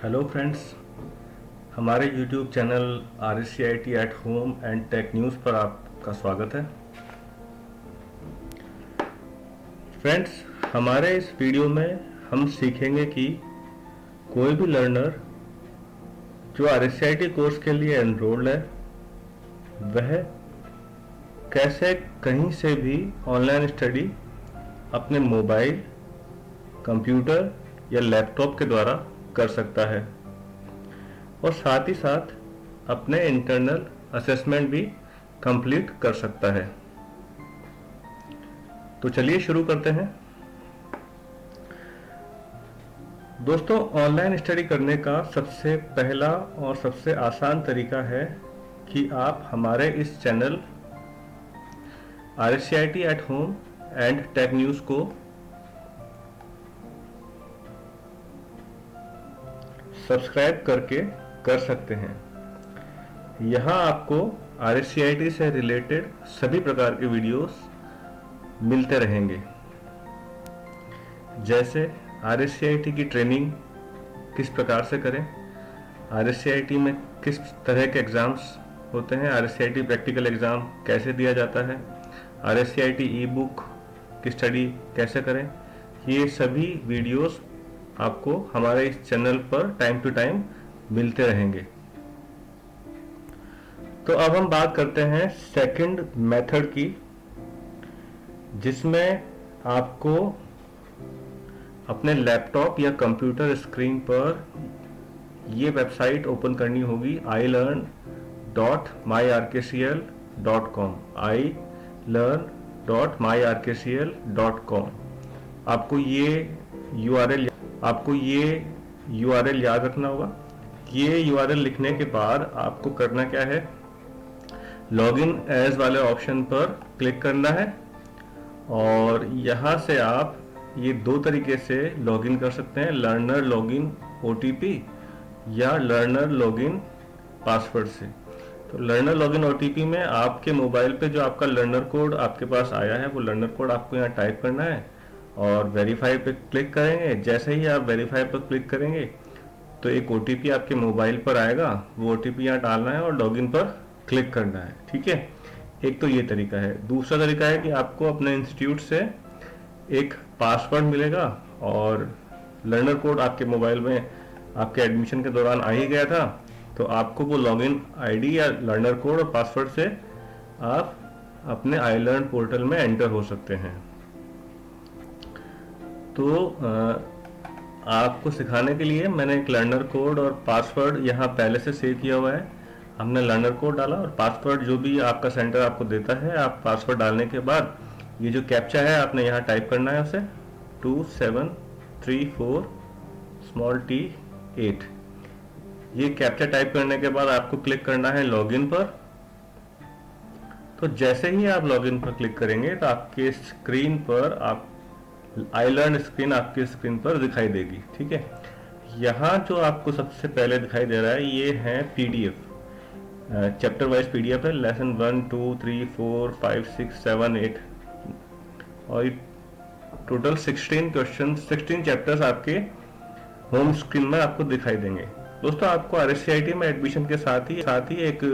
Hello friends, हमारे YouTube channel RSCIT at home and tech news पर आपका स्वागत है। फ्रेंड्स, हमारे इस वीडियो में हम सीखेंगे कि कोई भी लर्नर जो RSCIT कोर्स के लिए एनरोल्ड है वह कैसे कहीं से भी ऑनलाइन स्टडी अपने मोबाइल, कंप्यूटर या लैपटॉप के द्वारा कर सकता है और साथ ही साथ अपने इंटरनल असेसमेंट भी कंप्लीट कर सकता है। तो चलिए शुरू करते हैं। दोस्तों, ऑनलाइन स्टडी करने का सबसे पहला और सबसे आसान तरीका है कि आप हमारे इस channel RSCIT at home and tech news को सब्सक्राइब करके कर सकते हैं। यहाँ आपको RSCIT से रिलेटेड सभी प्रकार के वीडियोस मिलते रहेंगे, जैसे RSCIT की ट्रेनिंग किस प्रकार से करें, RSCIT में किस तरह के एग्ज़ाम्स होते हैं, RSCIT प्रैक्टिकल एग्ज़ाम कैसे दिया जाता है, RSCIT ई बुक की स्टडी कैसे करें। ये सभी वीडियोस आपको हमारे इस चैनल पर टाइम टू टाइम मिलते रहेंगे। तो अब हम बात करते हैं सेकंड मेथड की, जिसमें आपको अपने लैपटॉप या कंप्यूटर स्क्रीन पर ये वेबसाइट ओपन करनी होगी ilearn.myrkcl.com ilearn.myrkcl.com। आपको ये URL याद रखना होगा। ये URL लिखने के बाद आपको करना क्या है, लॉगिन एज वाले ऑप्शन पर क्लिक करना है और यहाँ से आप ये दो तरीके से लॉगिन कर सकते हैं, लर्नर लॉगिन OTP या लर्नर लॉगिन पासवर्ड से। तो लर्नर लॉगिन OTP में आपके मोबाइल पे जो आपका लर्नर कोड आपके पास आया है वो लर्नर कोड आपको यहाँ टाइप करना है और वेरीफाई पे क्लिक करेंगे। जैसे ही आप वेरीफाई पर क्लिक करेंगे तो एक OTP आपके मोबाइल पर आएगा, वो OTP यहाँ डालना है और लॉगिन पर क्लिक करना है। ठीक है, एक तो ये तरीका है। दूसरा तरीका है कि आपको अपने इंस्टीट्यूट से एक पासवर्ड मिलेगा और लर्नर कोड आपके मोबाइल में आपके एडमिशन के दौरान आ ही गया था, तो आपको वो लॉगिन ID या लर्नर कोड और पासवर्ड से आप अपने iLearn पोर्टल में एंटर हो सकते हैं। तो आपको सिखाने के लिए मैंने एक लर्नर कोड और पासवर्ड यहाँ पहले से सेव किया हुआ है। हमने लर्नर कोड डाला और पासवर्ड जो भी आपका सेंटर आपको देता है, आप पासवर्ड डालने के बाद ये जो कैप्चा है आपने यहाँ टाइप करना है उसे 2734t8। ये कैप्चा टाइप करने के बाद आपको क्लिक करना है लॉगिन पर। तो जैसे ही आप लॉगिन पर क्लिक करेंगे तो आपके स्क्रीन पर आप iLearn स्क्रीन आपकी स्क्रीन पर दिखाई देगी। ठीक है, यहाँ जो आपको सबसे पहले दिखाई दे रहा है ये है PDF, चैप्टर वाइज PDF है, लेसन 1 2 3 4 5 6 7 8 और टोटल 16 क्वेश्चन 16 चैप्टर्स आपके होम स्क्रीन में आपको दिखाई देंगे। दोस्तों, आपको RSCIT में एडमिशन के साथ ही एक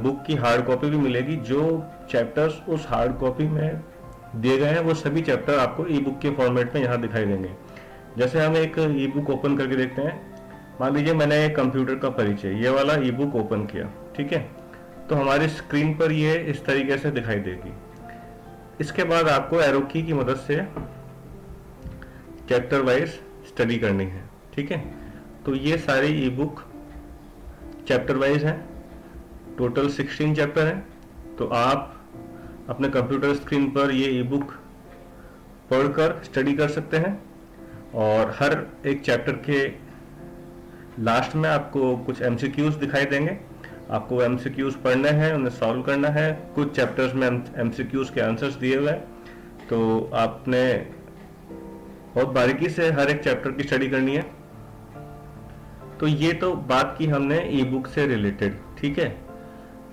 बुक की हार्ड कॉपी भी मिलेगी। जो चैप्टर्स उस हार्ड कॉपी में दिए गए हैं वो सभी चैप्टर आपको ई बुक के फॉर्मेट में यहाँ दिखाई देंगे। जैसे हम एक ई बुक ओपन करके देखते हैं। मान लीजिए मैंने कंप्यूटर का परिचय ये वाला ई बुक ओपन किया। ठीक है, तो हमारी स्क्रीन पर ये इस तरीके से दिखाई देगी। इसके बाद आपको एरो की मदद से चैप्टर वाइज स्टडी करनी है। ठीक है, तो ये सारी ई बुक चैप्टर वाइज हैं, टोटल 16 चैप्टर हैं। तो आप अपने कंप्यूटर स्क्रीन पर ये ई बुक पढ़कर स्टडी कर सकते हैं और हर एक चैप्टर के लास्ट में आपको कुछ MCQs दिखाई देंगे। आपको MCQs पढ़ने हैं, उन्हें सॉल्व करना है। कुछ चैप्टर्स में MCQs के आंसर्स दिए हुए हैं, तो आपने बहुत बारीकी से हर एक चैप्टर की स्टडी करनी है। तो ये तो बात की हमने ई बुक से रिलेटेड। ठीक है,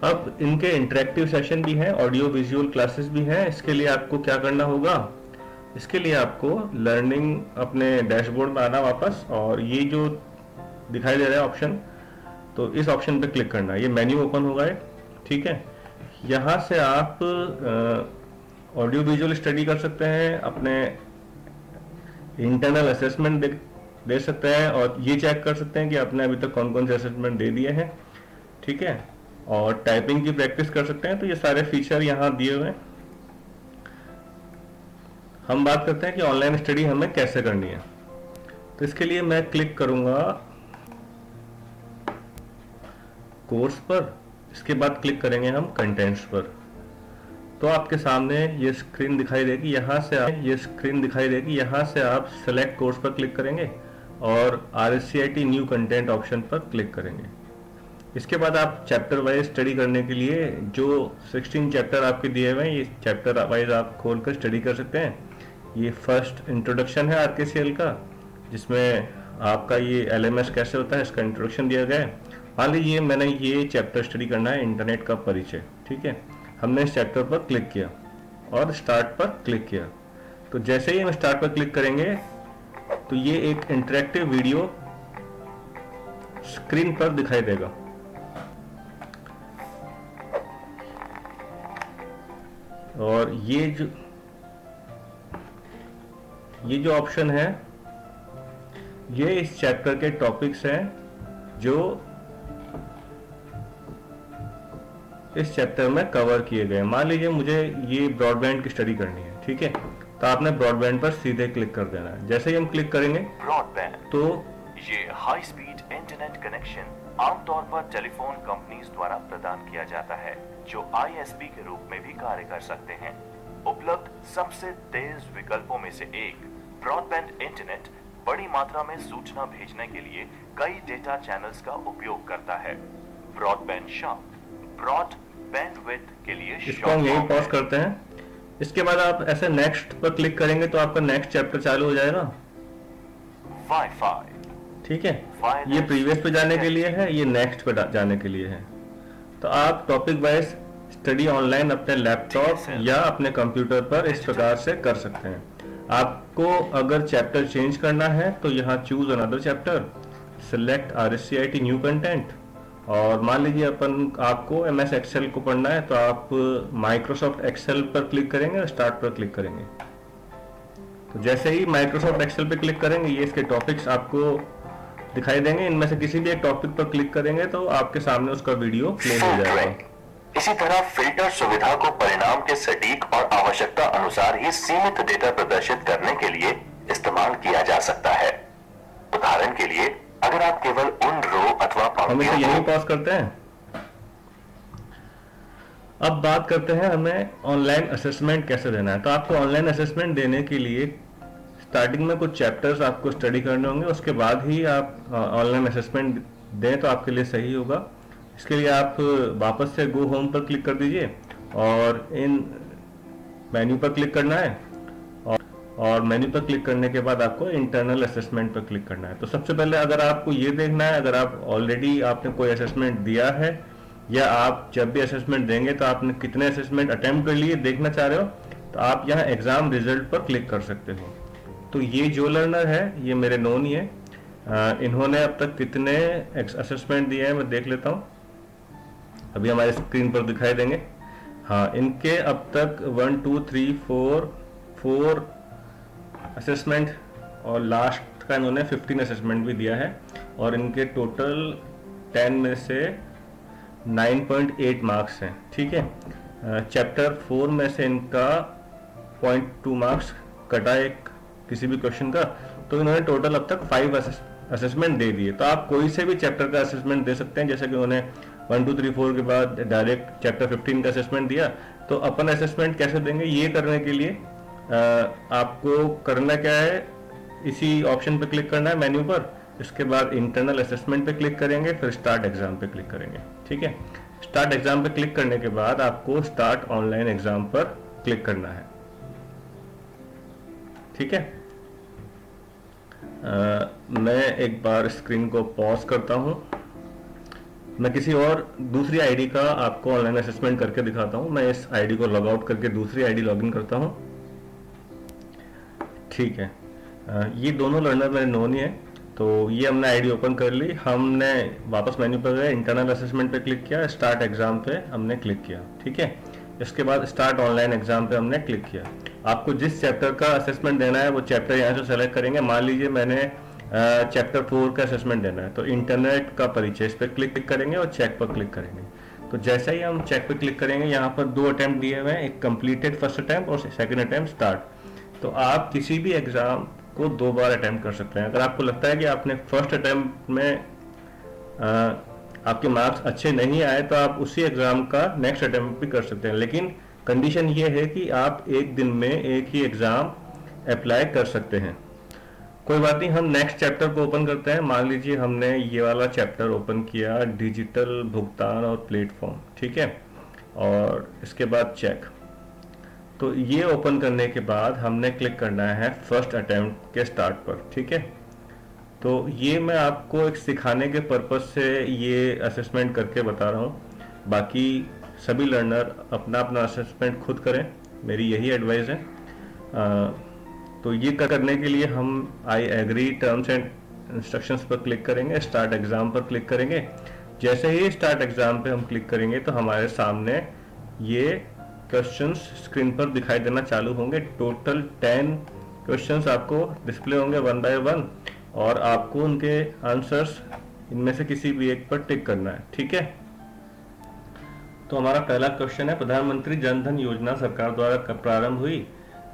अब इनके इंटरेक्टिव सेशन भी हैं, ऑडियो विजुअल क्लासेस भी हैं। इसके लिए आपको क्या करना होगा, इसके लिए आपको लर्निंग अपने डैशबोर्ड में आना वापस, और ये जो दिखाई दे रहा है ऑप्शन, तो इस ऑप्शन पे क्लिक करना है, ये मेन्यू ओपन होगा ये, ठीक है। यहाँ से आप ऑडियो विजुअल स्टडी कर सकते हैं, अपने इंटरनल असेसमेंट दे सकते हैं, और ये चेक कर सकते हैं कि आपने अभी तक कौन कौन से असेसमेंट दे दिए हैं, ठीक है। और टाइपिंग की प्रैक्टिस कर सकते हैं। तो ये सारे फीचर यहाँ दिए हुए हैं। हम बात करते हैं कि ऑनलाइन स्टडी हमें कैसे करनी है। तो इसके लिए मैं क्लिक करूंगा कोर्स पर, इसके बाद क्लिक करेंगे हम कंटेंट्स पर। तो आपके सामने ये स्क्रीन दिखाई देगी, यहाँ से आप सेलेक्ट कोर्स पर क्लिक करेंगे और RSCIT न्यू कंटेंट ऑप्शन पर क्लिक करेंगे। इसके बाद आप चैप्टर वाइज स्टडी करने के लिए जो 16 चैप्टर आपके दिए हुए हैं, ये चैप्टर वाइज आप खोलकर स्टडी कर सकते हैं। ये फर्स्ट इंट्रोडक्शन है RKCL का, जिसमें आपका ये LMS कैसे होता है इसका इंट्रोडक्शन दिया गया है। मान लीजिए मैंने ये चैप्टर स्टडी करना है, इंटरनेट का परिचय, ठीक है। हमने इस चैप्टर पर क्लिक किया और स्टार्ट पर क्लिक किया। तो जैसे ही हम स्टार्ट पर क्लिक करेंगे तो ये एक इंटरेक्टिव वीडियो स्क्रीन पर दिखाई देगा। और ये जो ऑप्शन है, ये इस चैप्टर के टॉपिक्स हैं जो इस चैप्टर में कवर किए गए। मान लीजिए मुझे ये ब्रॉडबैंड की स्टडी करनी है, ठीक है। तो आपने ब्रॉडबैंड पर सीधे क्लिक कर देना है। जैसे ही हम क्लिक करेंगे ब्रॉडबैंड, तो ये हाई स्पीड इंटरनेट कनेक्शन आमतौर पर टेलीफोन कंपनीज द्वारा प्रदान किया जाता है, जो ISP के रूप में भी कार्य कर सकते हैं। उपलब्ध सबसे तेज विकल्पों में से एक ब्रॉडबैंड इंटरनेट बड़ी मात्रा में सूचना भेजने के लिए कई डेटा चैनल्स का उपयोग करता है। ब्रॉडबैंड शॉर्ट ब्रॉड बैंडविड्थ के लिए इसको हम यहीं पॉज करते हैं। इसके बाद आप ऐसे नेक्स्ट पर क्लिक करेंगे तो आपका नेक्स्ट चैप्टर चालू हो जाएगा। वाईफाई, ठीक है, ये प्रीवियस पे जाने के लिए है, ये नेक्स्ट पे जाने के लिए है। तो आप टॉपिक वाइज स्टडी ऑनलाइन अपने लैपटॉप या अपने कंप्यूटर पर इस प्रकार से कर सकते हैं। आपको अगर चैप्टर चेंज करना है तो यहाँ choose another chapter, select RSCIT new content, और मान लीजिए आपको MS Excel को पढ़ना है तो आप Microsoft Excel पर क्लिक करेंगे और स्टार्ट पर क्लिक करेंगे। तो जैसे ही Microsoft Excel पे क्लिक करेंगे, ये इसके टॉपिक्स आपको दिखाई देंगे। इनमें से किसी भी एक टॉपिक पर क्लिक करेंगे तो आपके सामने उसका वीडियो प्ले हो जाएगा। इसी तरह फिल्टर सुविधा को परिणाम के सटीक और आवश्यकता अनुसार ही सीमित डेटा प्रदर्शित करने के लिए इस्तेमाल किया जा सकता है। उदाहरण के लिए, अगर आप केवल उन रो अथवा हम इसे यहीं पॉज करते हैं। अब बात करते हैं हमें ऑनलाइन असेसमेंट कैसे देना है। तो आपको ऑनलाइन असेसमेंट देने के लिए स्टार्टिंग में कुछ चैप्टर्स आपको स्टडी करने होंगे, उसके बाद ही आप ऑनलाइन असेसमेंट दें तो आपके लिए सही होगा। इसके लिए आप वापस से गो होम पर क्लिक कर दीजिए और इन मेन्यू पर क्लिक करना है, और मेन्यू पर क्लिक करने के बाद आपको इंटरनल असेसमेंट पर क्लिक करना है। तो सबसे पहले अगर आपको ये देखना है, अगर आप ऑलरेडी आपने कोई असेसमेंट दिया है या आप जब भी असेसमेंट देंगे तो आपने कितने असेसमेंट अटेम्प्ट कर लिए देखना चाह रहे हो, तो आप यहाँ एग्जाम रिजल्ट पर क्लिक कर सकते हो। तो ये जो लर्नर है, ये मेरे नोन ही है, इन्होंने अब तक कितने असेसमेंट दिए हैं मैं देख लेता हूँ, अभी हमारे स्क्रीन पर दिखाई देंगे। हाँ, इनके अब तक 1 2 3 4 असेसमेंट और लास्ट का इन्होंने 15 असेसमेंट भी दिया है, और इनके टोटल 10 में से 9.8 मार्क्स हैं, ठीक है। चैप्टर 4 में से इनका 0.2 मार्क्स कटा एक किसी भी क्वेश्चन का, तो इन्होंने टोटल अब तक 5 असेसमेंट दे दिए। तो आप कोई से भी चैप्टर का असेसमेंट दे सकते हैं, जैसे कि उन्होंने 1 2 3 4 के बाद डायरेक्ट चैप्टर 15 का असेसमेंट दिया। तो अपन असेसमेंट कैसे देंगे, ये करने के लिए आपको करना क्या है, इसी ऑप्शन पे क्लिक करना है मेन्यू पर, इसके बाद इंटरनल असेसमेंट पे क्लिक करेंगे, फिर स्टार्ट एग्जाम पे क्लिक करेंगे, ठीक है। स्टार्ट एग्जाम पे क्लिक करने के बाद आपको स्टार्ट ऑनलाइन एग्जाम पर क्लिक करना है, ठीक है। मैं एक बार स्क्रीन को पॉज करता हूं, मैं किसी और दूसरी आईडी का आपको ऑनलाइन असेसमेंट करके दिखाता हूं। मैं इस आईडी को लॉग आउट करके दूसरी आईडी लॉगिन करता हूं, ठीक है। ये दोनों लर्नर मेरे नोन ही है। तो ये हमने आईडी ओपन कर ली, हमने वापस मेन्यू पर गए, इंटरनल असेसमेंट पे क्लिक किया, स्टार्ट एग्जाम पे हमने क्लिक किया। ठीक है, इसके बाद स्टार्ट ऑनलाइन एग्जाम पे हमने क्लिक किया। आपको जिस चैप्टर का असेसमेंट देना है वो चैप्टर यहाँ से सेलेक्ट करेंगे। मान लीजिए मैंने चैप्टर 4 का असेसमेंट देना है, तो इंटरनेट का परिचय इस पर क्लिक करेंगे और चेक पर क्लिक करेंगे। तो जैसे ही हम चेक पे क्लिक करेंगे, यहाँ पर 2 अटेम्प्ट दिए हुए हैं, एक कंप्लीटेड फर्स्ट अटेम्प्ट और सेकंड अटेम्प्ट स्टार्ट। तो आप किसी भी एग्जाम को 2 बार अटेम्प्ट कर सकते हैं। अगर आपको लगता है कि आपने फर्स्ट अटेम्प्ट में आपके मार्क्स अच्छे नहीं आए, तो आप उसी एग्जाम का नेक्स्ट अटेम्प्ट भी कर सकते हैं, लेकिन कंडीशन ये है कि आप एक दिन में एक ही एग्जाम अप्लाई कर सकते हैं। कोई बात नहीं, हम नेक्स्ट चैप्टर को ओपन करते हैं। मान लीजिए हमने ये वाला चैप्टर ओपन किया, डिजिटल भुगतान और प्लेटफॉर्म। ठीक है, और इसके बाद चेक। तो ये ओपन करने के बाद हमने क्लिक करना है फर्स्ट अटेम्प्ट के स्टार्ट पर। ठीक है, तो ये मैं आपको एक सिखाने के पर्पज से ये असेसमेंट करके बता रहा हूँ। बाकी सभी लर्नर अपना अपना असेसमेंट खुद करें, मेरी यही एडवाइस है। तो ये करने के लिए हम I agree terms and instructions पर क्लिक करेंगे, स्टार्ट एग्जाम पर क्लिक करेंगे। जैसे ही स्टार्ट एग्जाम पे हम क्लिक करेंगे तो हमारे सामने ये क्वेश्चंस स्क्रीन पर दिखाई देना चालू होंगे। टोटल 10 क्वेश्चंस आपको डिस्प्ले होंगे 1 बाय 1, और आपको उनके आंसर्स इनमें से किसी भी एक पर टिक करना है। ठीक है, तो हमारा पहला क्वेश्चन है, प्रधानमंत्री जन धन योजना सरकार द्वारा कब प्रारंभ हुई?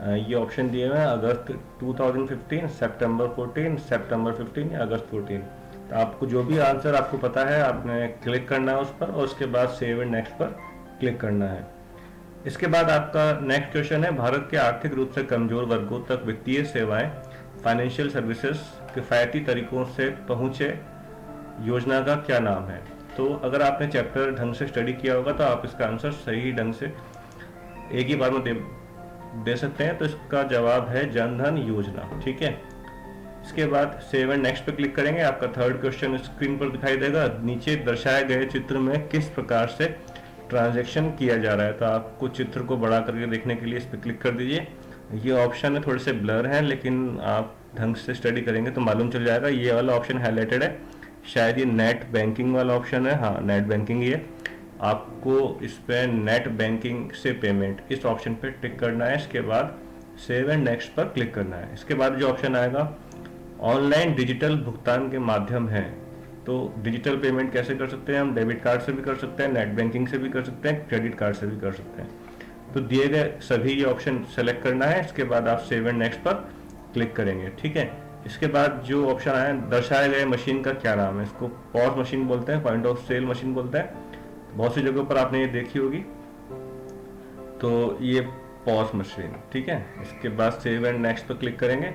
ये ऑप्शन दिए हुए हैं, अगस्त 2015, सितंबर 14, सितंबर 15 या अगस्त 14। तो आपको जो भी आंसर आपको पता है आपने क्लिक करना है उस पर, और उसके बाद सेव एंड नेक्स्ट पर क्लिक करना है। इसके बाद आपका नेक्स्ट क्वेश्चन है, भारत के आर्थिक रूप से कमजोर वर्गों तक वित्तीय सेवाएं फाइनेंशियल सर्विसेज किफायती तरीकों से पहुंचे योजना का क्या नाम है? तो अगर आपने चैप्टर ढंग से स्टडी किया होगा तो आप इसका आंसर सही ढंग से एक ही बार में दे सकते हैं। तो इसका जवाब है जन धन योजना। ठीक है, इसके बाद सेव एंड नेक्स्ट पे क्लिक करेंगे। आपका थर्ड क्वेश्चन स्क्रीन पर दिखाई देगा। नीचे दर्शाए गए चित्र में किस प्रकार से ट्रांजैक्शन किया जा रहा है? तो आपको चित्र को बड़ा करके देखने के लिए इस पर क्लिक कर दीजिए। ये ऑप्शन है थोड़े से ब्लर हैं, लेकिन आप ढंग से स्टडी करेंगे तो मालूम चल जाएगा। ये वाला ऑप्शन हाईलाइटेड है, शायद ये नेट बैंकिंग वाला ऑप्शन है। हाँ, नेट बैंकिंग ही है। आपको इस पे नेट बैंकिंग से पेमेंट, इस ऑप्शन पे टिक करना है। इसके बाद सेव एंड नेक्स्ट पर क्लिक करना है। इसके बाद जो ऑप्शन आएगा ऑनलाइन डिजिटल भुगतान के माध्यम है। तो डिजिटल पेमेंट कैसे कर सकते हैं? हम डेबिट कार्ड से भी कर सकते हैं, नेट बैंकिंग से भी कर सकते हैं, क्रेडिट कार्ड से भी कर सकते हैं। तो दिए गए सभी ये ऑप्शन सेलेक्ट करना है। इसके बाद आप सेव एंड नेक्स्ट पर क्लिक करेंगे। ठीक है, इसके बाद जो ऑप्शन आया, दर्शाए गए मशीन का क्या नाम है? इसको पॉस मशीन बोलते हैं, पॉइंट ऑफ सेल मशीन बोलते हैं। बहुत सी जगहों पर आपने ये देखी होगी। तो ये पॉस मशीन। ठीक है, इसके बाद सेव एंड नेक्स्ट पर क्लिक करेंगे।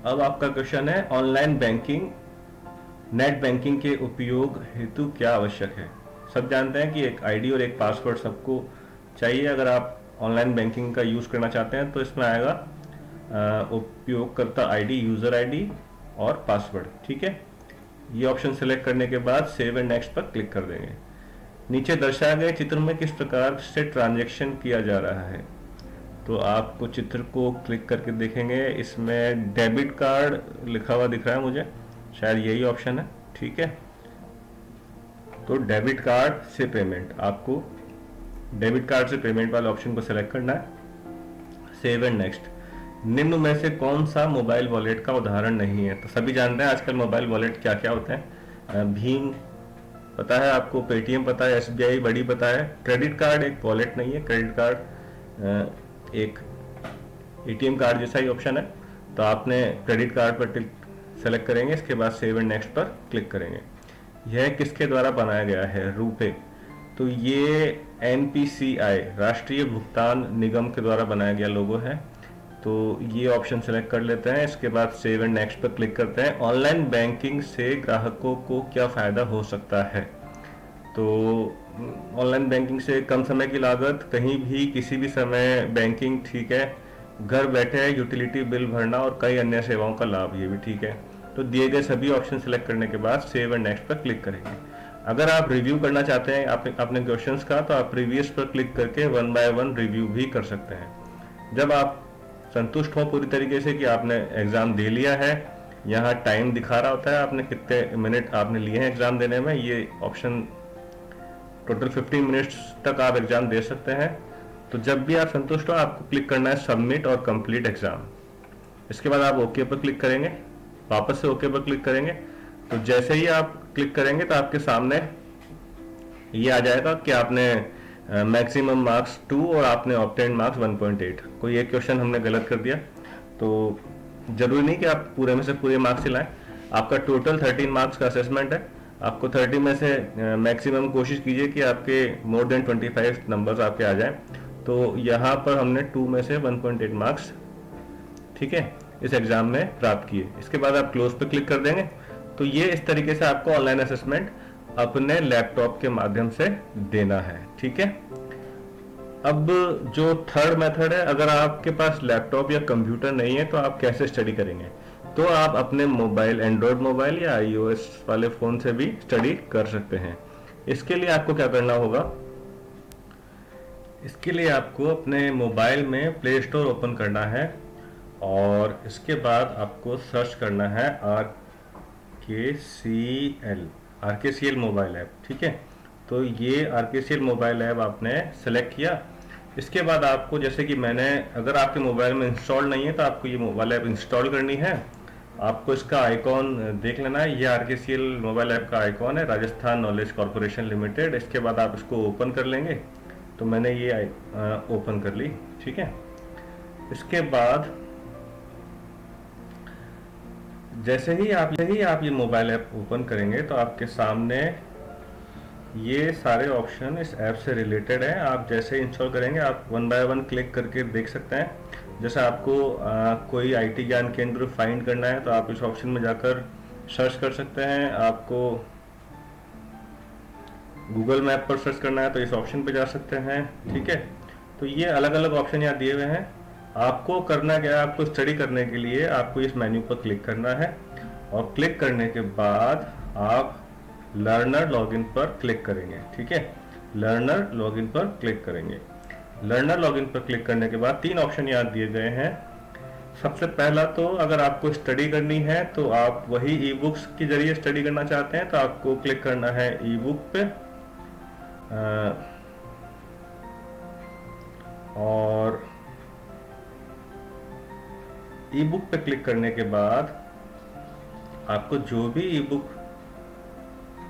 अब आपका क्वेश्चन है, ऑनलाइन बैंकिंग नेट बैंकिंग के उपयोग हेतु क्या आवश्यक है? सब जानते हैं कि एक आईडी और एक पासवर्ड सबको चाहिए। अगर आप ऑनलाइन बैंकिंग का यूज करना चाहते हैं तो इसमें आएगा उपयोगकर्ता आईडी, यूजर आईडी और पासवर्ड। ठीक है, ये ऑप्शन सेलेक्ट करने के बाद सेव एंड नेक्स्ट पर क्लिक कर देंगे। नीचे दर्शाए गए चित्र में किस प्रकार से ट्रांजैक्शन किया जा रहा है? तो आपको चित्र को क्लिक करके देखेंगे, इसमें डेबिट कार्ड लिखा हुआ दिख रहा है मुझे, शायद यही ऑप्शन है। ठीक है, तो डेबिट कार्ड से पेमेंट, आपको डेबिट कार्ड से पेमेंट वाले ऑप्शन को सेलेक्ट करना है। Save and next. निम्न में से कौन सा मोबाइल वॉलेट का उदाहरण नहीं है? तो सभी जानते हैं आजकल मोबाइल वॉलेट क्या क्या होते हैं। भीम पता है आपको, पेटीएम पता है, एसबीआई बड़ी पता है। क्रेडिट कार्ड एक वॉलेट नहीं है, क्रेडिट कार्ड एक एटीएम कार्ड जैसा ही ऑप्शन है। तो आपने क्रेडिट कार्ड पर सेलेक्ट करेंगे, इसके बाद सेव एंड नेक्स्ट पर क्लिक करेंगे। यह किसके द्वारा बनाया गया है? रुपे। तो ये एनपीसीआई राष्ट्रीय भुगतान निगम के द्वारा बनाया गया लोगो है। तो ये ऑप्शन सेलेक्ट कर लेते हैं। इसके बाद सेव एंड नेक्स्ट पर क्लिक करते हैं। ऑनलाइन बैंकिंग से ग्राहकों को क्या फायदा हो सकता है? तो ऑनलाइन बैंकिंग से कम समय की लागत, कहीं भी किसी भी समय बैंकिंग, ठीक है, घर बैठे यूटिलिटी बिल भरना और कई अन्य सेवाओं का लाभ, ये भी ठीक है। तो दिए गए सभी ऑप्शन सेलेक्ट करने के बाद सेव एंड नेक्स्ट पर क्लिक करेंगे। अगर आप रिव्यू करना चाहते हैं अपने क्वेश्चंस का, तो आप प्रीवियस पर क्लिक करके 1 बाय 1 रिव्यू भी कर सकते हैं। जब आप संतुष्ट हो पूरी तरीके से कि आपने एग्जाम दे लिया है यहाँ टाइम दिखा रहा होता है आपने कितने मिनट आपने लिए हैं एग्जाम देने में। ये ऑप्शन टोटल 15 मिनट्स तक आप एग्जाम दे सकते हैं। तो जब भी आप संतुष्ट हो आपको क्लिक करना है सबमिट और कंप्लीट एग्जाम। इसके बाद आप ओके पर क्लिक करेंगे, वापस से ओके पर क्लिक करेंगे। तो जैसे ही आप क्लिक करेंगे तो आपके सामने ये आ जाएगा कि आपने मैक्सिमम मार्क्स 2 और आपने ऑब्टेन मार्क्स 1.8। कोई एक क्वेश्चन हमने गलत कर दिया तो जरूरी नहीं कि आप पूरे में से पूरे मार्क्स ही लाएं। आपका टोटल 13 मार्क्स का असेसमेंट है। आपको 30 में से मैक्सिमम कोशिश कीजिए कि आपके मोर देन 25 नंबर्स आपके आ जाएं। तो यहाँ पर हमने 2 में से 1.8 मार्क्स, ठीक है, इस एग्जाम में प्राप्त किए। इसके बाद आप क्लोज पे क्लिक कर देंगे। तो ये इस तरीके से आपको ऑनलाइन असेसमेंट अपने लैपटॉप के माध्यम से देना है, ठीक है। अब जो थर्ड मेथड है, अगर आपके पास लैपटॉप या कंप्यूटर नहीं है तो आप कैसे स्टडी करेंगे? तो आप अपने मोबाइल, एंड्रॉयड मोबाइल या iOS वाले फोन से भी स्टडी कर सकते हैं। इसके लिए आपको क्या करना होगा? इसके लिए आपको अपने मोबाइल में प्ले स्टोर ओपन करना है और इसके बाद आपको सर्च करना है आरकेसीएल मोबाइल ऐप, ठीक है। तो ये आरकेसीएल मोबाइल ऐप आपने सेलेक्ट किया। इसके बाद आपको, जैसे कि मैंने, अगर आपके मोबाइल में इंस्टॉल नहीं है तो आपको ये मोबाइल ऐप इंस्टॉल करनी है। आपको इसका आइकॉन देख लेना है, ये आरकेसीएल मोबाइल ऐप का आइकॉन है, राजस्थान नॉलेज कॉर्पोरेशन लिमिटेड। इसके बाद आप इसको ओपन कर लेंगे। तो मैंने ये ओपन कर ली, ठीक है। इसके बाद जैसे ही आप ये मोबाइल ऐप ओपन करेंगे तो आपके सामने ये सारे ऑप्शन इस ऐप से रिलेटेड है। आप जैसे इंस्टॉल करेंगे आप 1 बाय 1 क्लिक करके देख सकते हैं। जैसे आपको कोई आईटी ज्ञान केंद्र फाइंड करना है तो आप इस ऑप्शन में जाकर सर्च कर सकते हैं। आपको गूगल मैप पर सर्च करना है तो इस ऑप्शन पे जा सकते हैं, ठीक है। तो ये अलग अलग ऑप्शन यहाँ दिए हुए हैं। आपको करना क्या है? आपको स्टडी करने के लिए आपको इस मेन्यू पर क्लिक करना है और क्लिक करने के बाद आप लर्नर लॉगिन पर क्लिक करेंगे, ठीक है। लर्नर लॉगिन पर क्लिक करेंगे। लर्नर लॉगिन पर क्लिक करने के बाद 3 ऑप्शन यहाँ दिए गए हैं। सबसे पहला, तो अगर आपको स्टडी करनी है तो आप वही ई बुक्स के जरिए स्टडी करना चाहते हैं तो आपको क्लिक करना है ई बुक पे। और ई बुक पे क्लिक करने के बाद आपको जो भी ई बुक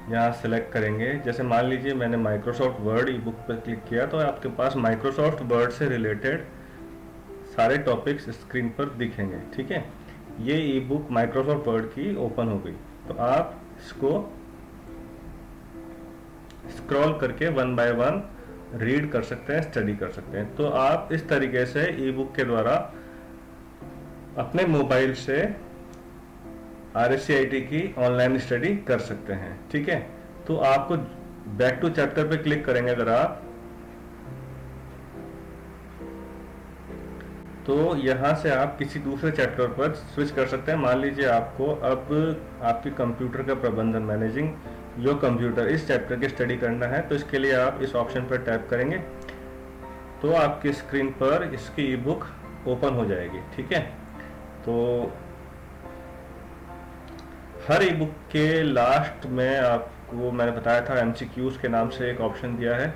यहाँ सेलेक्ट करेंगे, जैसे मान लीजिए मैंने माइक्रोसॉफ्ट वर्ड ई बुक पर क्लिक किया तो आपके पास माइक्रोसॉफ्ट वर्ड से रिलेटेड सारे टॉपिक्स स्क्रीन पर दिखेंगे, ठीक है। ये ई बुक माइक्रोसॉफ्ट वर्ड की ओपन हो गई। तो आप इसको स्क्रॉल करके 1 बाय 1 रीड कर सकते हैं, स्टडी कर सकते हैं। तो आप इस तरीके से ई बुक के द्वारा अपने मोबाइल से RSCIT की ऑनलाइन स्टडी कर सकते हैं, ठीक है। तो आपको बैक टू चैप्टर पे क्लिक करेंगे अगर आप, तो यहां से आप किसी दूसरे चैप्टर पर स्विच कर सकते हैं। मान लीजिए आपको अब आपकी कंप्यूटर का प्रबंधन, मैनेजिंग योर कंप्यूटर, इस चैप्टर की स्टडी करना है। तो इसके लिए आप इस ऑप्शन पर टैप करेंगे तो आपकी स्क्रीन पर इसकी ई बुक ओपन हो जाएगी, ठीक है। तो हर ई बुक के लास्ट में आपको मैंने बताया था MCQs के नाम से एक ऑप्शन दिया है।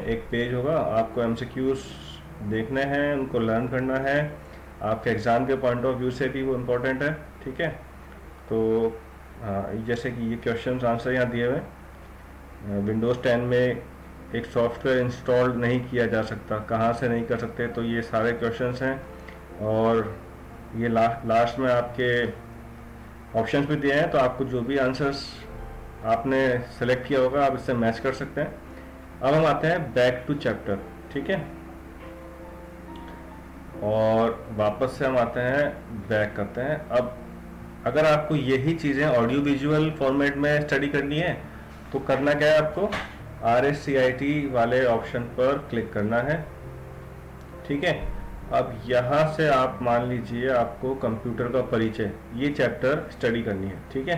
एक पेज होगा, आपको MCQs देखने हैं, उनको लर्न करना है। आपके एग्ज़ाम के पॉइंट ऑफ व्यू से भी वो इम्पोर्टेंट है, ठीक है। तो जैसे कि ये क्वेश्चन आंसर यहाँ दिए हुए। विंडोज़ 10 में एक सॉफ्टवेयर इंस्टॉल नहीं किया जा सकता, कहाँ से नहीं कर सकते? तो ये सारे क्वेश्चंस हैं और ये लास्ट में आपके ऑप्शंस भी दिए हैं। तो आपको जो भी आंसर्स आपने सेलेक्ट किया होगा आप इससे मैच कर सकते हैं। अब हम आते हैं बैक टू चैप्टर, ठीक है। और वापस से हम आते हैं, बैक करते हैं। अब अगर आपको यही चीज़ें ऑडियो विजुअल फॉर्मेट में स्टडी करनी है तो करना क्या है? आपको RSCIT वाले ऑप्शन पर क्लिक करना है, ठीक है। अब यहाँ से आप मान लीजिए आपको कंप्यूटर का परिचय, ये चैप्टर स्टडी करनी है, ठीक है।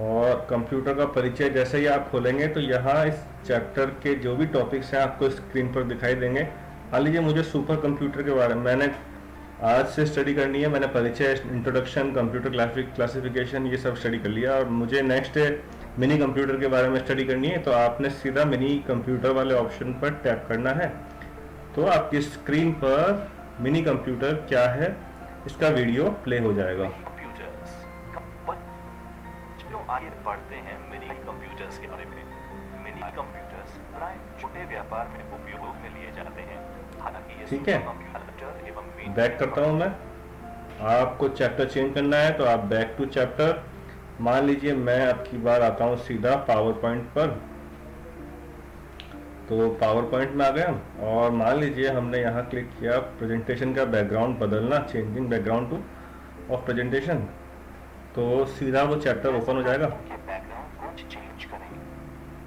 और कंप्यूटर का परिचय जैसे ही आप खोलेंगे तो यहाँ इस चैप्टर के जो भी टॉपिक्स हैं आपको स्क्रीन पर दिखाई देंगे। मान लीजिए मुझे सुपर कंप्यूटर के बारे में मैंने आज से स्टडी करनी है, मैंने परिचय, इंट्रोडक्शन, कंप्यूटर क्लासिफिकेशन ये सब स्टडी कर लिया और मुझे नेक्स्ट मिनी कंप्यूटर के बारे में स्टडी करनी है, तो आपने सीधा मिनी कंप्यूटर वाले ऑप्शन पर टैप करना है। तो आपकी स्क्रीन पर मिनी कंप्यूटर क्या है इसका वीडियो प्ले हो जाएगा। कंप्यूटर्स आइए पढ़ते हैं मिनी कंप्यूटर्स के बारे में। मिनी कंप्यूटर्स प्राय छोटे व्यापार में उपयोग में लिए जाते हैं। हालांकि ये ठीक है, कंप्यूटर एवं बैक करता हूं मैं। आपको चैप्टर चेंज करना है तो आप बैक टू चैप्टर, मान लीजिए मैं अब की बार आता हूं सीधा पावर पॉइंट पर। तो पावर पॉइंट में आ गए हम और मान लीजिए हमने यहाँ क्लिक किया प्रेजेंटेशन का बैकग्राउंड बदलना, changing background two of presentation, तो सीधा वो चैप्टर ओपन हो जाएगा। बैकग्राउंड को चेंज करें।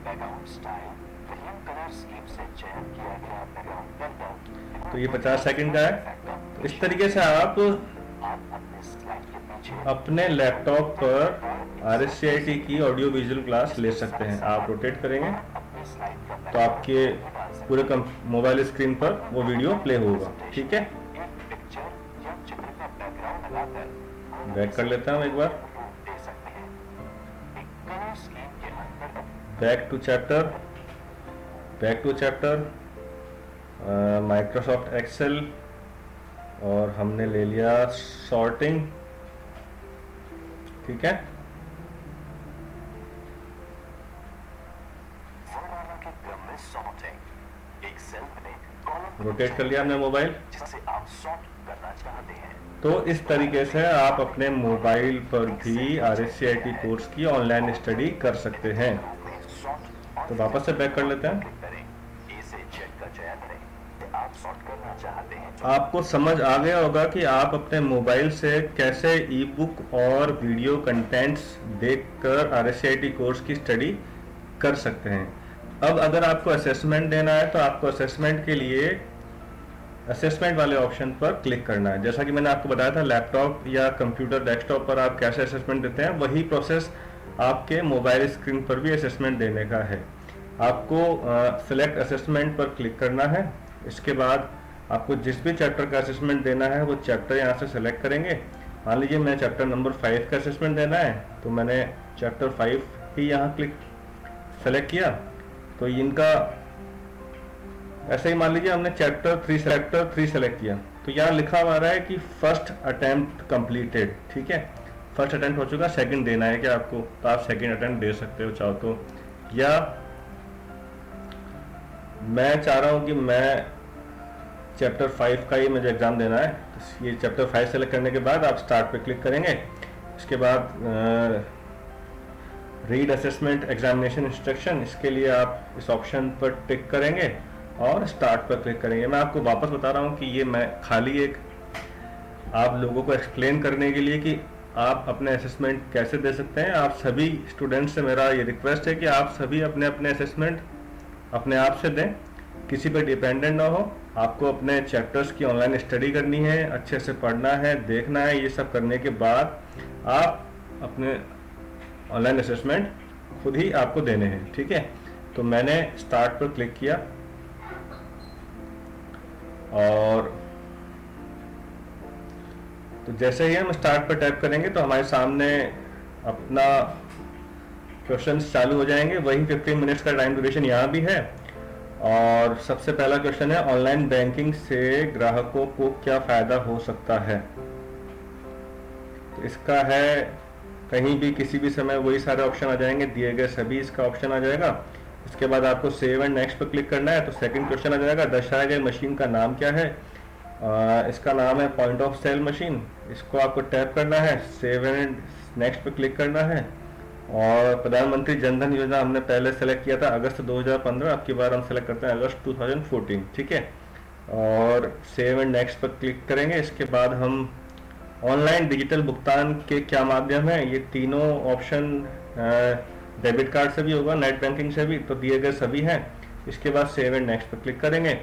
बैकग्राउंड स्टाइल विभिन्न कलर स्कीम से चयन किया गया बैकग्राउंड कलर। तो ये 50 सेकंड का है। तो इस तरीके से आप अपने स्लाइड के पीछे अपने लैपटॉप पर RSCIT की ऑडियो विजुअल क्लास ले सकते हैं। आप रोटेट करेंगे अपने स्लाइड का तो आपके पूरे मोबाइल स्क्रीन पर वो वीडियो प्ले होगा। ठीक है, एक पिक्चर या चित्र का बैकग्राउंड लगाकर बैक कर लेता हूँ एक बार। दे सकते हैं। एक कलर स्कीम के अंदर back to chapter, back to chapter, Microsoft Excel और हमने ले लिया सॉर्टिंग। ठीक है, वर्णमाला के क्रम में सॉर्टिंग। एक सेल में कॉलम रोटेट कर लिया हमने मोबाइल। जिसे आप सॉर्ट करना चाहते हैं। तो इस तरीके से आप अपने मोबाइल पर भी RSCIT कोर्स की ऑनलाइन स्टडी कर सकते हैं। तो वापस से बैक कर लेते हैं। आपको समझ आ गया होगा कि आप अपने मोबाइल से कैसे ई बुक और वीडियो कंटेंट्स देखकर RSCIT कोर्स की स्टडी कर सकते हैं। अब अगर आपको असेसमेंट देना है तो आपको असेसमेंट के लिए असेसमेंट वाले ऑप्शन पर क्लिक करना है। जैसा कि मैंने आपको बताया था लैपटॉप या कंप्यूटर डेस्कटॉप पर आप कैसे असेसमेंट देते हैं, वही प्रोसेस आपके मोबाइल स्क्रीन पर भी असेसमेंट देने का है। आपको सिलेक्ट असेसमेंट पर क्लिक करना है। इसके बाद आपको जिस भी चैप्टर का असेसमेंट देना है वो चैप्टर यहाँ से सेलेक्ट करेंगे। मान लीजिए मैं चैप्टर नंबर 5 का असेसमेंट देना है तो मैंने चैप्टर 5 ही यहाँ क्लिक सेलेक्ट किया। तो इनका ऐसे ही मान लीजिए हमने चैप्टर 3 सेलेक्ट किया तो यहाँ लिखा हुआ रहा है कि फर्स्ट अटेम्प्ट कंप्लीटेड। ठीक है, फर्स्ट अटेम्प्ट हो चुका, सेकंड देना है क्या आपको, तो आप सेकंड अटेम्प्ट दे सकते हो चाहो तो। या मैं चाह रहा हूँ कि मैं चैप्टर 5 का ही मुझे एग्जाम देना है, तो ये चैप्टर 5 सेलेक्ट करने के बाद आप स्टार्ट पे क्लिक करेंगे। इसके बाद रीड असेसमेंट एग्जामिनेशन इंस्ट्रक्शन, इसके लिए आप इस ऑप्शन पर टिक करेंगे और स्टार्ट पर क्लिक करेंगे। मैं आपको वापस बता रहा हूँ कि ये मैं खाली एक आप लोगों को एक्सप्लेन करने के लिए कि आप अपने असेसमेंट कैसे दे सकते हैं। आप सभी स्टूडेंट्स से मेरा ये रिक्वेस्ट है कि आप सभी अपने अपने असेसमेंट अपने आप से दें, किसी पर डिपेंडेंट ना हो। आपको अपने चैप्टर्स की ऑनलाइन स्टडी करनी है, अच्छे से पढ़ना है, देखना है। ये सब करने के बाद आप अपने ऑनलाइन असेसमेंट खुद ही आपको देने हैं। ठीक है, तो मैंने स्टार्ट पर क्लिक किया और तो जैसे ही हम स्टार्ट पर टैप करेंगे तो हमारे सामने अपना क्वेश्चंस चालू हो जाएंगे। वही 15 मिनट्स का टाइम ड्यूरेशन यहाँ भी है। और सबसे पहला क्वेश्चन है ऑनलाइन बैंकिंग से ग्राहकों को क्या फायदा हो सकता है। तो इसका है कहीं भी किसी भी समय वही सारे ऑप्शन आ जाएंगे, दिए गए सभी इसका ऑप्शन आ जाएगा। इसके बाद आपको सेव एंड नेक्स्ट पर क्लिक करना है। तो सेकंड क्वेश्चन आ जाएगा दर्शाए गए मशीन का नाम क्या है। इसका नाम है पॉइंट ऑफ सेल मशीन। इसको आपको टैप करना है, सेव एंड नेक्स्ट पर क्लिक करना है। और प्रधानमंत्री जनधन योजना हमने पहले सेलेक्ट किया था अगस्त 2015, अब की बार हम सेलेक्ट करते हैं अगस्त 2014। ठीक है, और सेव एंड नेक्स्ट पर क्लिक करेंगे। इसके बाद हम ऑनलाइन डिजिटल भुगतान के क्या माध्यम है, ये तीनों ऑप्शन डेबिट कार्ड से भी होगा, नेट बैंकिंग से भी, तो दिए गए सभी हैं। इसके बाद सेव एंड नेक्स्ट पर क्लिक करेंगे।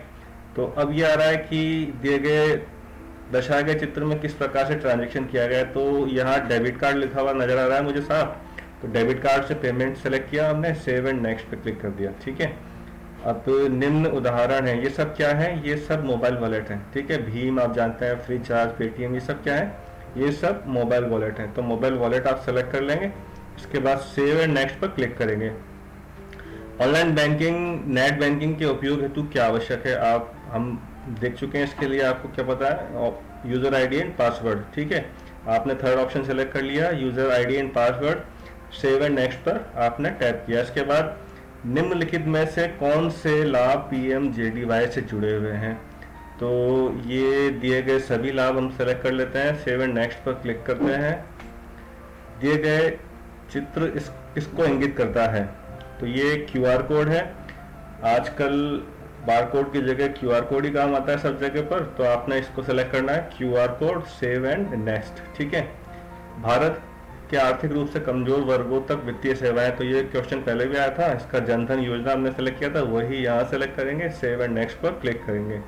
तो अब ये आ रहा है कि दिए गए दर्शाए गए चित्र में किस प्रकार से ट्रांजैक्शन किया गया है। तो यहाँ डेबिट कार्ड लिखा हुआ नजर आ रहा है मुझे साफ, तो डेबिट कार्ड से पेमेंट सेलेक्ट किया हमने, सेव एंड नेक्स्ट पे क्लिक कर दिया। ठीक है, अब निम्न उदाहरण है, ये सब क्या है, ये सब मोबाइल वॉलेट है। ठीक है, भीम आप जानते हैं, फ्री चार्ज, पेटीएम, ये सब क्या है, ये सब मोबाइल वॉलेट है। तो मोबाइल वॉलेट आप सेलेक्ट कर लेंगे, इसके बाद सेव एंड नेक्स्ट पर क्लिक करेंगे। ऑनलाइन बैंकिंग, नेट बैंकिंग के उपयोग हेतु क्या आवश्यक है, आप हम देख चुके हैं। इसके लिए आपको क्या पता है, यूजर आईडी एंड पासवर्ड। ठीक है, आपने थर्ड ऑप्शन सेलेक्ट कर लिया, user ID and password, save and next पर आपने टैप किया। इसके बाद निम्नलिखित में से कौन से लाभ पीएमजेडीवाई से जुड़े हुए हैं, तो ये दिए गए सभी लाभ हम सेलेक्ट कर लेते हैं, सेव एंड नेक्स्ट पर क्लिक करते हैं। दिए गए चित्र इसको इंगित करता है, तो ये क्यूआर कोड है। आजकल बारकोड की जगह क्यूआर कोड ही काम आता है सब जगह पर, तो आपने इसको सेलेक्ट करना है, QR code, save and next. ठीक है, भारत के आर्थिक रूप से कमजोर वर्गों तक वित्तीय सेवाएं, तो ये क्वेश्चन पहले भी आया था, इसका जनधन योजना हमने सेलेक्ट किया था, वही यहाँ सेलेक्ट करेंगे, सेव एंड नेक्स्ट पर क्लिक करेंगे।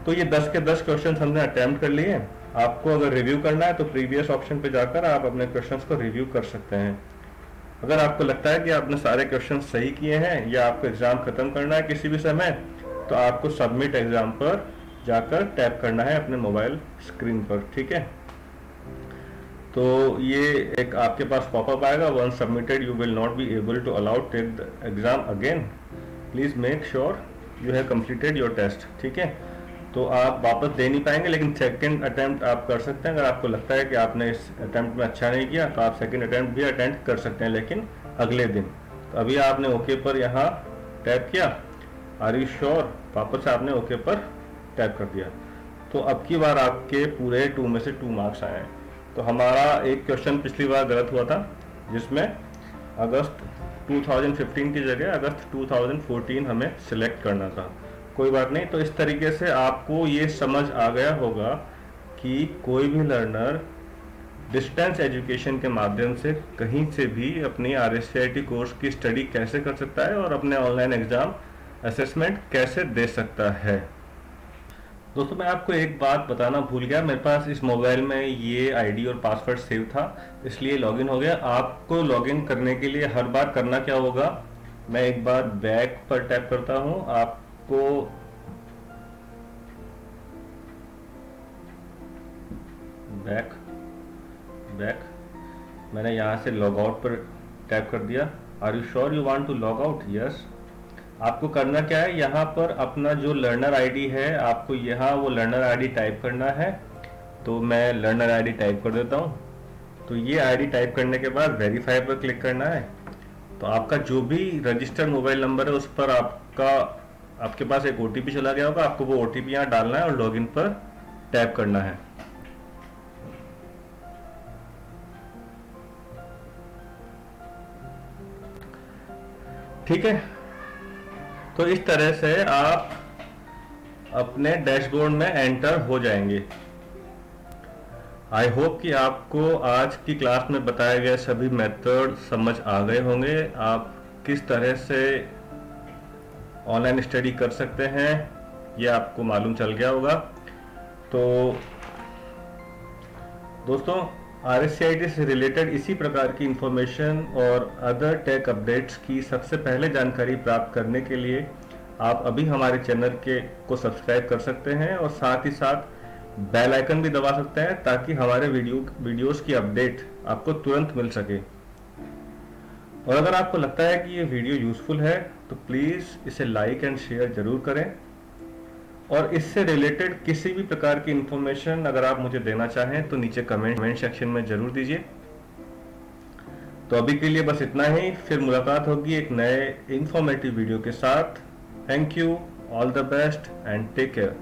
तो ये 10 के 10 क्वेश्चन हमने अटेम्प्ट कर लिए। आपको अगर रिव्यू करना है तो प्रीवियस ऑप्शन पे जाकर आप अपने क्वेश्चंस को रिव्यू कर सकते हैं। अगर आपको लगता है कि आपने सारे क्वेश्चन सही किए हैं या आपको एग्जाम खत्म करना है किसी भी समय, तो आपको सबमिट एग्जाम पर जाकर टैप करना है अपने मोबाइल स्क्रीन पर। ठीक है, तो ये एक आपके पास पॉपअप आएगा, once submitted you will not be able to allow take the exam again, please make sure you have completed your test. ठीक है, तो आप वापस दे नहीं पाएंगे, लेकिन सेकंड अटेम्प्ट आप कर सकते हैं। अगर आपको लगता है कि आपने इस अटेम्प्ट में अच्छा नहीं किया तो आप सेकंड अटेम्प्ट भी अटेम्प्ट कर सकते हैं, लेकिन अगले दिन। तो अभी आपने ओके पर यहाँ टैप किया, आर यू श्योर, वापस आपने ओके पर टैप कर दिया। तो अब की बार आपके पूरे 2 में से 2 मार्क्स आए हैं। तो हमारा एक क्वेश्चन पिछली बार गलत हुआ था, जिसमें अगस्त 2015 की जगह अगस्त 2014 हमें सिलेक्ट करना था। कोई बात नहीं, तो इस तरीके से आपको ये समझ आ गया होगा कि कोई भी लर्नर डिस्टेंस एजुकेशन के माध्यम से कहीं से भी अपनी RSCIT कोर्स की स्टडी कैसे कर सकता है और अपने ऑनलाइन एग्जाम असेसमेंट कैसे दे सकता है। दोस्तों, मैं आपको एक बात बताना भूल गया, मेरे पास इस मोबाइल में ये आईडी और पासवर्ड सेव था, इसलिए लॉगिन हो गया। आपको लॉगिन करने के लिए हर बार करना क्या होगा, मैं एक बार बैक पर टैप करता हूं, आपको बैक मैंने यहां से लॉग आउट पर टैप कर दिया। Are you sure you want to log out, yes. आपको करना क्या है, यहाँ पर अपना जो लर्नर आईडी है, आपको यहाँ वो लर्नर आईडी टाइप करना है। तो मैं लर्नर आईडी टाइप कर देता हूँ। तो ये आईडी टाइप करने के बाद वेरीफाई पर क्लिक करना है। तो आपका जो भी रजिस्टर्ड मोबाइल नंबर है उस पर आपके पास एक OTP चला गया होगा, आपको वो OTP यहाँ डालना है और लॉगिन पर टैप करना है। ठीक है, तो इस तरह से आप अपने डैशबोर्ड में एंटर हो जाएंगे। आई होप कि आपको आज की क्लास में बताए गए सभी मेथड समझ आ गए होंगे। आप किस तरह से ऑनलाइन स्टडी कर सकते हैं ये आपको मालूम चल गया होगा। तो दोस्तों, RSCIT से रिलेटेड इसी प्रकार की इंफॉर्मेशन और अदर टेक अपडेट्स की सबसे पहले जानकारी प्राप्त करने के लिए आप अभी हमारे चैनल को सब्सक्राइब कर सकते हैं और साथ ही साथ बेल आइकन भी दबा सकते हैं, ताकि हमारे वीडियोस की अपडेट आपको तुरंत मिल सके। और अगर आपको लगता है कि ये वीडियो यूजफुल है तो प्लीज़ इसे लाइक एंड शेयर जरूर करें। और इससे रिलेटेड किसी भी प्रकार की इंफॉर्मेशन अगर आप मुझे देना चाहें तो नीचे कमेंट सेक्शन में जरूर दीजिए। तो अभी के लिए बस इतना ही, फिर मुलाकात होगी एक नए इंफॉर्मेटिव वीडियो के साथ। Thank you, all the best and take care.